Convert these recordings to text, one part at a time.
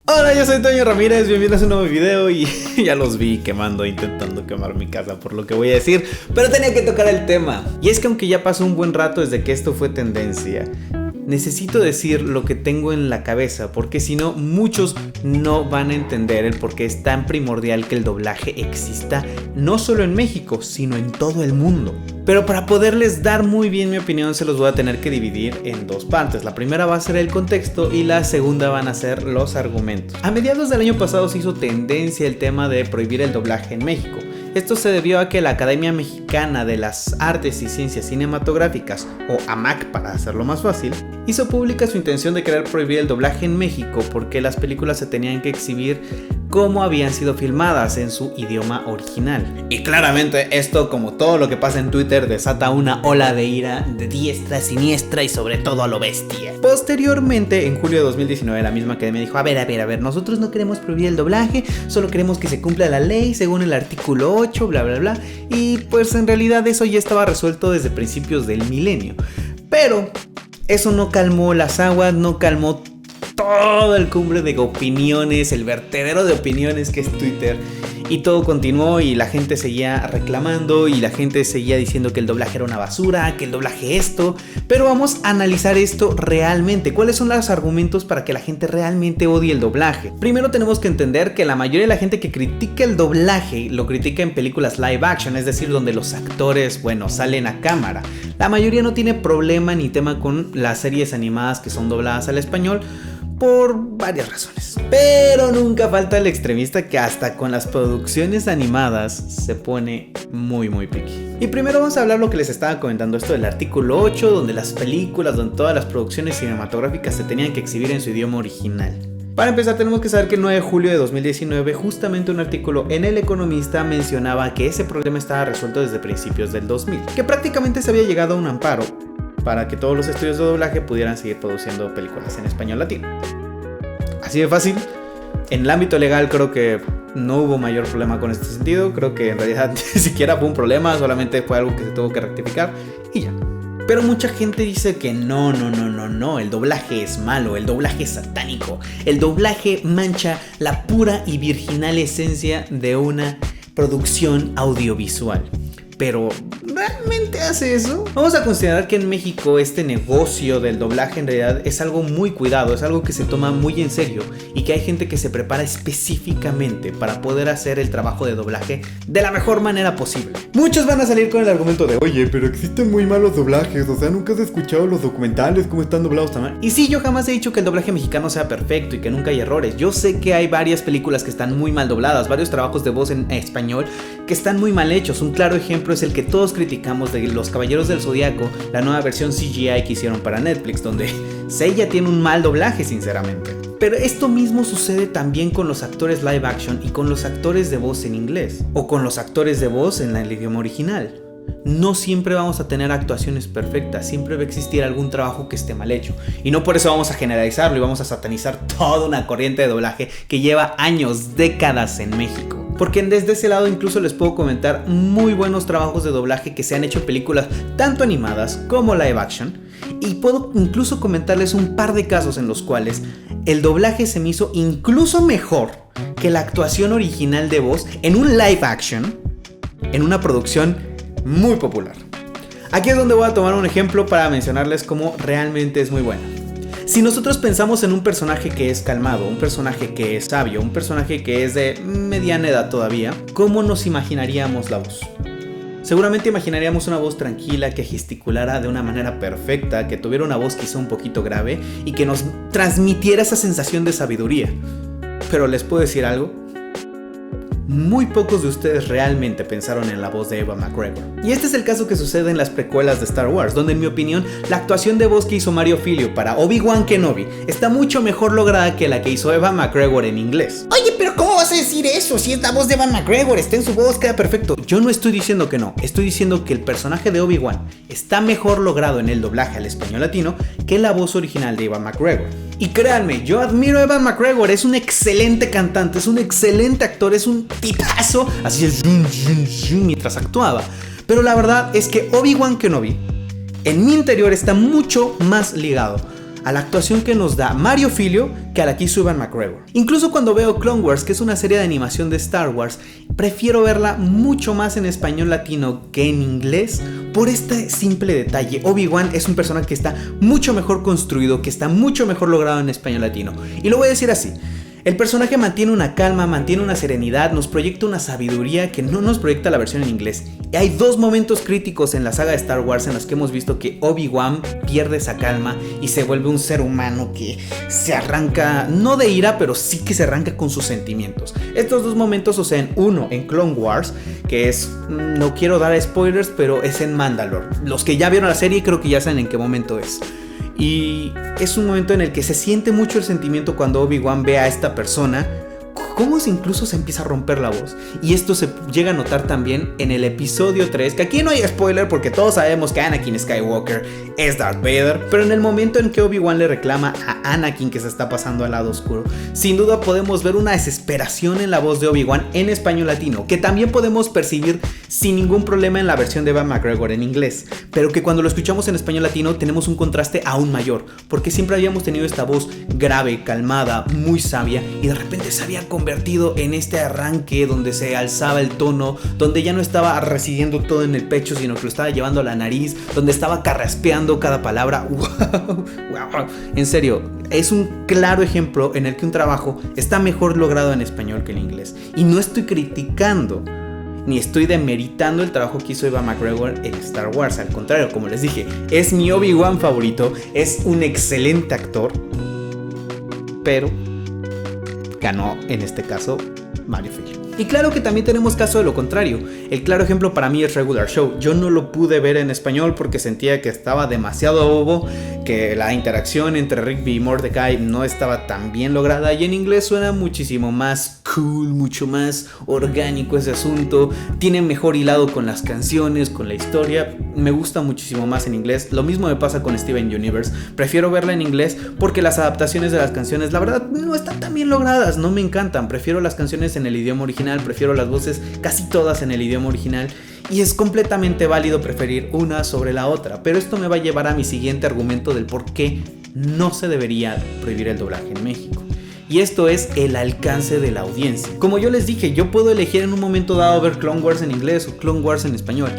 Hola, yo soy Toño Ramírez, bienvenidos a un nuevo video y ya los vi intentando quemar mi casa por lo que voy a decir, pero tenía que tocar el tema. Y es que aunque ya pasó un buen rato desde que esto fue tendencia, necesito decir lo que tengo en la cabeza, porque si no, muchos no van a entender el por qué es tan primordial que el doblaje exista, no solo en México, sino en todo el mundo. Pero para poderles dar muy bien mi opinión, se los voy a tener que dividir en dos partes. La primera va a ser el contexto y la segunda van a ser los argumentos. A mediados del año pasado se hizo tendencia el tema de prohibir el doblaje en México. Esto se debió a que la Academia Mexicana de las Artes y Ciencias Cinematográficas, o AMAC para hacerlo más fácil, hizo pública su intención de querer prohibir el doblaje en México porque las películas se tenían que exhibir como habían sido filmadas en su idioma original. Y claramente esto, como todo lo que pasa en Twitter, desata una ola de ira de diestra, siniestra y sobre todo a lo bestia. Posteriormente, en julio de 2019, la misma academia dijo, a ver, nosotros no queremos prohibir el doblaje, solo queremos que se cumpla la ley según el artículo 8, bla bla bla. Y pues en realidad eso ya estaba resuelto desde principios del milenio. Pero eso no calmó las aguas, no calmó todo el cumbre de opiniones, el vertedero de opiniones que es Twitter. Y todo continuó y la gente seguía reclamando y la gente seguía diciendo que el doblaje era una basura, que el doblaje esto. Pero vamos a analizar esto realmente. ¿Cuáles son los argumentos para que la gente realmente odie el doblaje? Primero tenemos que entender que la mayoría de la gente que critica el doblaje lo critica en películas live action, es decir, donde los actores, salen a cámara. La mayoría no tiene problema ni tema con las series animadas que son dobladas al español, por varias razones. Pero nunca falta el extremista que hasta con las producciones animadas se pone muy picky. Y primero vamos a hablar lo que les estaba comentando, esto del artículo 8, donde las películas, donde todas las producciones cinematográficas se tenían que exhibir en su idioma original. Para empezar tenemos que saber que el 9 de julio de 2019 justamente un artículo en El Economista mencionaba que ese problema estaba resuelto desde principios del 2000, que prácticamente se había llegado a un amparo para que todos los estudios de doblaje pudieran seguir produciendo películas en español latino. Así de fácil. En el ámbito legal creo que no hubo mayor problema con este sentido. Creo que en realidad ni siquiera fue un problema, solamente fue algo que se tuvo que rectificar y ya. Pero mucha gente dice que no, el doblaje es malo, el doblaje es satánico, el doblaje mancha la pura y virginal esencia de una producción audiovisual. Pero, ¿realmente hace eso? Vamos a considerar que en México este negocio del doblaje en realidad es algo muy cuidado, es algo que se toma muy en serio y que hay gente que se prepara específicamente para poder hacer el trabajo de doblaje de la mejor manera posible. Muchos van a salir con el argumento de, oye, pero existen muy malos doblajes, o sea, nunca has escuchado los documentales, cómo están doblados tan mal. Y sí, yo jamás he dicho que el doblaje mexicano sea perfecto y que nunca hay errores. Yo sé que hay varias películas que están muy mal dobladas, varios trabajos de voz en español que están muy mal hechos. Un claro ejemplo es el que todos criticamos de Los Caballeros del Zodiaco, la nueva versión CGI que hicieron para Netflix, donde Seiya tiene un mal doblaje sinceramente. Pero esto mismo sucede también con los actores live action y con los actores de voz en inglés, o con los actores de voz en el idioma original. No siempre vamos a tener actuaciones perfectas, siempre va a existir algún trabajo que esté mal hecho. Y no por eso vamos a generalizarlo y vamos a satanizar toda una corriente de doblaje que lleva años, décadas en México. Porque desde ese lado incluso les puedo comentar muy buenos trabajos de doblaje que se han hecho en películas tanto animadas como live action. Y puedo incluso comentarles un par de casos en los cuales el doblaje se me hizo incluso mejor que la actuación original de voz en un live action, en una producción muy popular. Aquí es donde voy a tomar un ejemplo para mencionarles cómo realmente es muy buena. Si nosotros pensamos en un personaje que es calmado, un personaje que es sabio, un personaje que es de mediana edad todavía, ¿cómo nos imaginaríamos la voz? Seguramente imaginaríamos una voz tranquila que gesticulara de una manera perfecta, que tuviera una voz quizá un poquito grave y que nos transmitiera esa sensación de sabiduría. Pero les puedo decir algo. Muy pocos de ustedes realmente pensaron en la voz de Ewan McGregor. Y este es el caso que sucede en las precuelas de Star Wars, donde en mi opinión la actuación de voz que hizo Mario Filio para Obi-Wan Kenobi está mucho mejor lograda que la que hizo Ewan McGregor en inglés. Oye, pero ¿cómo vas a decir eso? Si es la voz de Ewan McGregor, está en su voz, queda perfecto. Yo no estoy diciendo que no, estoy diciendo que el personaje de Obi-Wan está mejor logrado en el doblaje al español latino que la voz original de Ewan McGregor. Y créanme, yo admiro a Ewan McGregor, es un excelente cantante, es un excelente actor, es un tipazo, así es mientras actuaba. Pero la verdad es que Obi-Wan Kenobi, en mi interior, está mucho más ligado a la actuación que nos da Mario Filio que a la que hizo Ewan McGregor. Incluso cuando veo Clone Wars, que es una serie de animación de Star Wars, prefiero verla mucho más en español latino que en inglés por este simple detalle. Obi-Wan es un personaje que está mucho mejor construido, que está mucho mejor logrado en español latino. Y lo voy a decir así. El personaje mantiene una calma, mantiene una serenidad, nos proyecta una sabiduría que no nos proyecta la versión en inglés. Y hay dos momentos críticos en la saga de Star Wars en los que hemos visto que Obi-Wan pierde esa calma y se vuelve un ser humano que se arranca, no de ira, pero sí que se arranca con sus sentimientos. Estos dos momentos suceden, uno en Clone Wars, que es, no quiero dar spoilers, pero es en Mandalore. Los que ya vieron la serie creo que ya saben en qué momento es. Y es un momento en el que se siente mucho el sentimiento cuando Obi-Wan ve a esta persona, cómo incluso se empieza a romper la voz. Y esto se llega a notar también en el episodio 3, que aquí no hay spoiler porque todos sabemos que Anakin Skywalker es Darth Vader, pero en el momento en que Obi-Wan le reclama a Anakin que se está pasando al lado oscuro, sin duda podemos ver una desesperación en la voz de Obi-Wan en español latino, que también podemos percibir sin ningún problema en la versión de Ewan McGregor en inglés, pero que cuando lo escuchamos en español latino tenemos un contraste aún mayor, porque siempre habíamos tenido esta voz grave, calmada, muy sabia, y de repente se había convertido en este arranque donde se alzaba el tono, donde ya no estaba residiendo todo en el pecho, sino que lo estaba llevando a la nariz, donde estaba carraspeando cada palabra. ¡Wow! En serio, es un claro ejemplo en el que un trabajo está mejor logrado en español que en inglés. Y no estoy criticando ni estoy demeritando el trabajo que hizo Ewan McGregor en Star Wars. Al contrario, como les dije, es mi Obi-Wan favorito, es un excelente actor, pero ganó en este caso Mario Filio. Y claro que también tenemos caso de lo contrario. El claro ejemplo para mí es Regular Show. Yo no lo pude ver en español porque sentía que estaba demasiado bobo, que la interacción entre Rigby y Mordecai no estaba tan bien lograda, y en inglés suena muchísimo más cool, mucho más orgánico ese asunto, tiene mejor hilado con las canciones, con la historia, me gusta muchísimo más en inglés. Lo mismo me pasa con Steven Universe, prefiero verla en inglés porque las adaptaciones de las canciones la verdad no están tan bien logradas, no me encantan, prefiero las canciones en el idioma original, prefiero las voces casi todas en el idioma original. Y es completamente válido preferir una sobre la otra, pero esto me va a llevar a mi siguiente argumento del por qué no se debería prohibir el doblaje en México. Y esto es el alcance de la audiencia. Como yo les dije, yo puedo elegir en un momento dado ver Clone Wars en inglés o Clone Wars en español.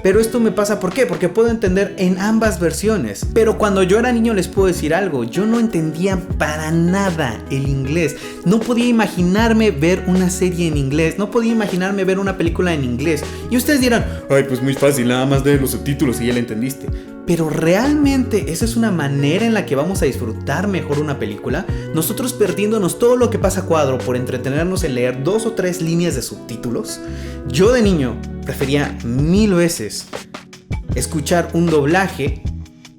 Pero esto me pasa, ¿por qué? Porque puedo entender en ambas versiones. Pero cuando yo era niño les puedo decir algo, yo no entendía para nada el inglés. No podía imaginarme ver una serie en inglés, no podía imaginarme ver una película en inglés. Y ustedes dirán, ay, pues muy fácil, nada más de los subtítulos y ya la entendiste. Pero realmente esa es una manera en la que vamos a disfrutar mejor una película, nosotros perdiéndonos todo lo que pasa a cuadro por entretenernos en leer 2 o 3 líneas de subtítulos. Yo de niño prefería 1000 veces escuchar un doblaje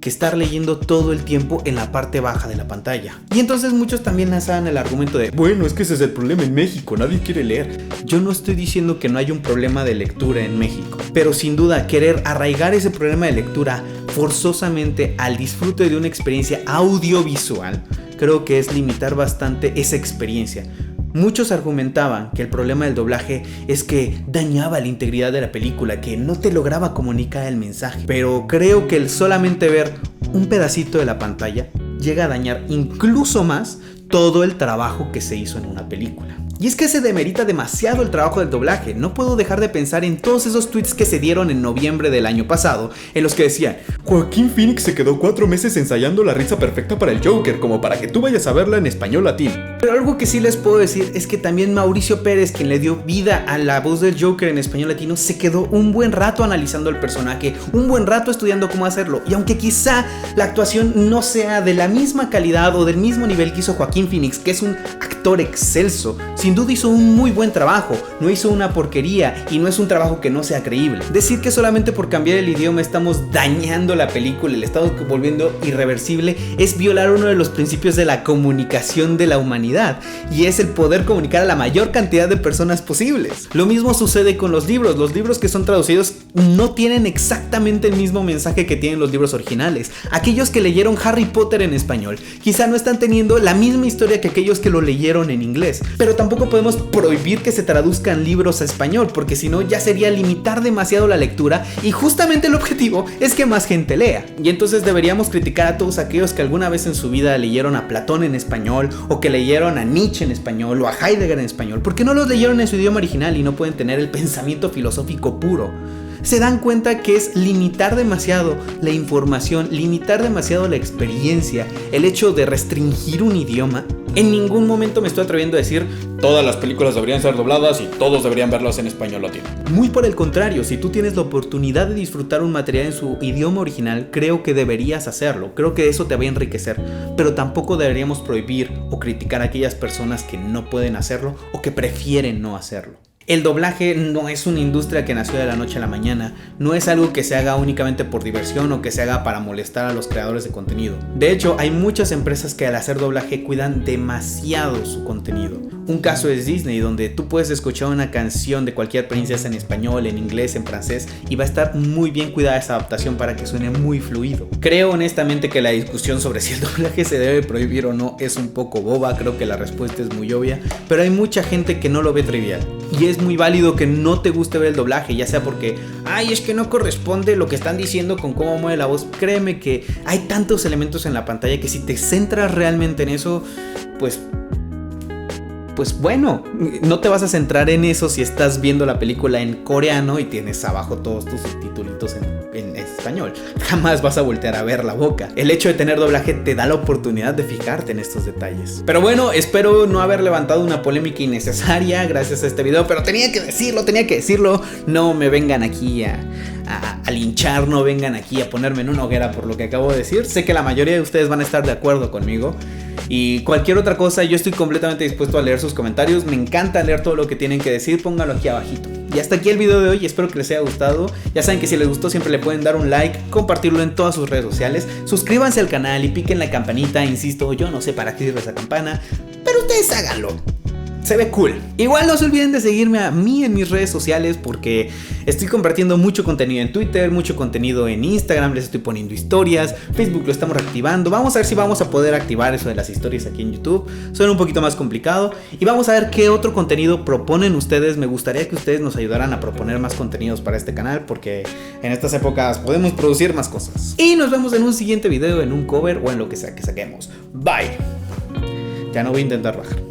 que estar leyendo todo el tiempo en la parte baja de la pantalla. Y entonces muchos también lanzaban el argumento de, bueno, es que ese es el problema en México, nadie quiere leer. Yo no estoy diciendo que no haya un problema de lectura en México, pero sin duda querer arraigar ese problema de lectura forzosamente al disfrute de una experiencia audiovisual, creo que es limitar bastante esa experiencia. Muchos argumentaban que el problema del doblaje es que dañaba la integridad de la película, que no te lograba comunicar el mensaje. Pero creo que el solamente ver un pedacito de la pantalla llega a dañar incluso más todo el trabajo que se hizo en una película. Y es que se demerita demasiado el trabajo del doblaje. No puedo dejar de pensar en todos esos tweets que se dieron en noviembre del año pasado, en los que decían, Joaquín Phoenix se quedó 4 meses ensayando la risa perfecta para el Joker, como para que tú vayas a verla en español latino. Pero algo que sí les puedo decir es que también Mauricio Pérez, quien le dio vida a la voz del Joker en español latino, se quedó un buen rato analizando el personaje, un buen rato estudiando cómo hacerlo. Y aunque quizá la actuación no sea de la misma calidad o del mismo nivel que hizo Joaquín Phoenix, que es un actor excelso, sin duda hizo un muy buen trabajo, no hizo una porquería y no es un trabajo que no sea creíble. Decir que solamente por cambiar el idioma estamos dañando la película, le estamos volviendo irreversible, es violar uno de los principios de la comunicación de la humanidad, y es el poder comunicar a la mayor cantidad de personas posibles. Lo mismo sucede con los libros que son traducidos no tienen exactamente el mismo mensaje que tienen los libros originales. Aquellos que leyeron Harry Potter en español quizá no están teniendo la misma historia que aquellos que lo leyeron leyeron en inglés. Pero tampoco podemos prohibir que se traduzcan libros a español, porque si no ya sería limitar demasiado la lectura, y justamente el objetivo es que más gente lea. Y entonces deberíamos criticar a todos aquellos que alguna vez en su vida leyeron a Platón en español, o que leyeron a Nietzsche en español, o a Heidegger en español, porque no los leyeron en su idioma original y no pueden tener el pensamiento filosófico puro. Se dan cuenta que es limitar demasiado la información, limitar demasiado la experiencia, el hecho de restringir un idioma. En ningún momento me estoy atreviendo a decir todas las películas deberían ser dobladas y todos deberían verlas en español latino. Muy por el contrario, si tú tienes la oportunidad de disfrutar un material en su idioma original, creo que deberías hacerlo. Creo que eso te va a enriquecer, pero tampoco deberíamos prohibir o criticar a aquellas personas que no pueden hacerlo o que prefieren no hacerlo. El doblaje no es una industria que nació de la noche a la mañana, no es algo que se haga únicamente por diversión o que se haga para molestar a los creadores de contenido. De hecho, hay muchas empresas que al hacer doblaje cuidan demasiado su contenido. Un caso es Disney, donde tú puedes escuchar una canción de cualquier princesa en español, en inglés, en francés, y va a estar muy bien cuidada esa adaptación para que suene muy fluido. Creo honestamente que la discusión sobre si el doblaje se debe prohibir o no es un poco boba, creo que la respuesta es muy obvia, pero hay mucha gente que no lo ve trivial. Y es muy válido que no te guste ver el doblaje, ya sea porque es que no corresponde lo que están diciendo con cómo mueve la voz. Créeme que hay tantos elementos en la pantalla que si te centras realmente en eso, pues bueno, no te vas a centrar en eso si estás viendo la película en coreano y tienes abajo todos tus subtítulos en español. Jamás vas a voltear a ver la boca. El hecho de tener doblaje te da la oportunidad de fijarte en estos detalles. Pero bueno, espero no haber levantado una polémica innecesaria gracias a este video, pero tenía que decirlo. No me vengan aquí a linchar, no vengan aquí a ponerme en una hoguera por lo que acabo de decir. Sé que la mayoría de ustedes van a estar de acuerdo conmigo. Y cualquier otra cosa, yo estoy completamente dispuesto a leer sus comentarios. Me encanta leer todo lo que tienen que decir, pónganlo aquí abajito. Y hasta aquí el video de hoy, espero que les haya gustado. Ya saben que si les gustó siempre le pueden dar un like, compartirlo en todas sus redes sociales. Suscríbanse al canal y piquen la campanita, insisto, yo no sé para qué sirve esa campana, pero ustedes háganlo. Se ve cool. Igual no se olviden de seguirme a mí en mis redes sociales porque estoy compartiendo mucho contenido en Twitter, mucho contenido en Instagram, les estoy poniendo historias, Facebook lo estamos reactivando. Vamos a ver si vamos a poder activar eso de las historias aquí en YouTube. Suena un poquito más complicado y vamos a ver qué otro contenido proponen ustedes. Me gustaría que ustedes nos ayudaran a proponer más contenidos para este canal porque en estas épocas podemos producir más cosas. Y nos vemos en un siguiente video, en un cover o en lo que sea que saquemos. Bye. Ya no voy a intentar bajar.